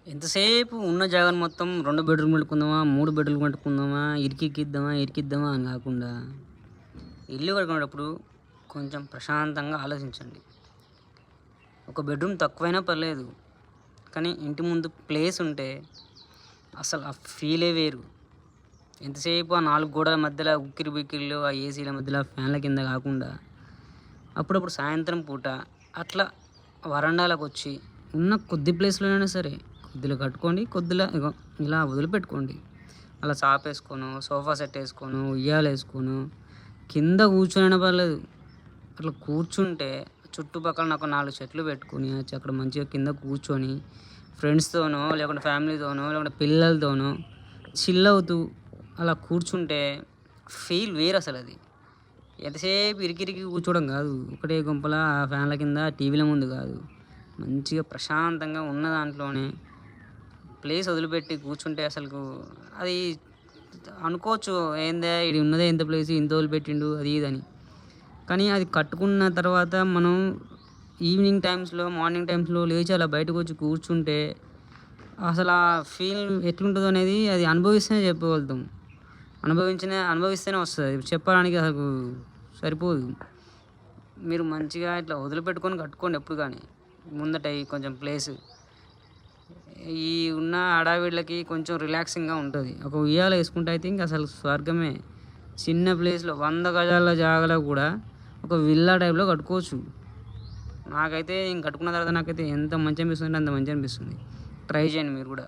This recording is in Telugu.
ఎంతసేపు ఉన్న జాగాను మొత్తం 2 బెడ్‌రూమ్‌లు కట్టుకుందామా, 3 బెడ్‌రూమ్‌లు కట్టుకుందామా, ఇరికిద్దామా అని కాకుండా ఇల్లు కట్టుకునేటప్పుడు కొంచెం ప్రశాంతంగా ఆలోచించండి. ఒక బెడ్‌రూమ్ తక్కువైనా పర్లేదు. కానీ ఇంటి ముందు ప్లేస్ ఉంటే అసలు ఆ ఫీలే వేరు. ఎంతసేపు ఆ 4 గోడల మధ్యలో ఉక్కిరిబిక్కిరిలో, ఆ ఏసీల మధ్యలో, ఫ్యాన్ల కింద కాకుండా అప్పుడప్పుడు సాయంత్రం పూట అట్లా వరండాలకొచ్చి ఉన్న కొద్ది ప్లేస్‌లోనైనా సరే కొద్దిలో కట్టుకోండి. కొద్దిలో ఇగో ఇలా వదిలిపెట్టుకోండి. అలా చాపేసుకోనో, సోఫా సెట్ ఏసుకోనో, ఉయ్యాలేసుకోనో, కింద కూర్చొనైనా పర్లేదు. అట్లా కూర్చుంటే చుట్టుపక్కల ఒక 4 చెట్లు పెట్టుకొని అక్కడ మంచిగా కింద కూర్చొని ఫ్రెండ్స్‌తోనో, లేకుంటే ఫ్యామిలీతోనో, లేకుంటే పిల్లలతోనో చిల్ అవుతూ అలా కూర్చుంటే ఫీల్ వేరసలది. ఎంతసేపు ఇరికిరికి కూర్చోవడం కాదు. ఒకటే గుంపల ఆ ఫ్యాన్ల కింద, టీవీల ముందు కాదు. మంచిగా ప్రశాంతంగా ఉన్న దాంట్లోనే ప్లేస్ వదిలిపెట్టి కూర్చుంటే అసలుకు అది అనుకోవచ్చు, ఏందే ఈడ ఉన్నదే ఇంత ప్లేస్ ఇంత వదిలిపెట్టిండు అది ఇది అని. కానీ అది కట్టుకున్న తర్వాత మనం ఈవినింగ్ టైమ్స్‌లో, మార్నింగ్ టైమ్స్‌లో లేచి అలా బయటకొచ్చి కూర్చుంటే అసలు ఆ ఫీల్ ఎట్లుంటదో అనేది అది అనుభవిస్తేనే చెప్పగలుగుతాం. అనుభవిస్తేనే వస్తది. చెప్పడానికి అసలు సరిపోదు. మీరు మంచిగా ఇట్లా వదిలిపెట్టుకొని కట్టుకోండి ఎప్పుడు గాని. ముందట ఈ కొంచెం ప్లేసు. ఈ ఉన్న హడావిడిలకి కొంచెం రిలాక్సింగ్‌గా ఉంటది. ఒక ఉయ్యాల ఏసుకుంటే అయితే ఇంక అసలు స్వర్గమే. చిన్న ప్లేస్‌లో 100 గజాల జాగాలో కూడా ఒక విల్లా టైప్‌లో కట్టుకోవచ్చు. నాకైతే నేను కట్టుకున్న తర్వాత నాకైతే ఎంత మంచి అనిపిస్తుందంటే అంత మంచి అనిపిస్తుంది. ట్రై చేయండి మీరు కూడా.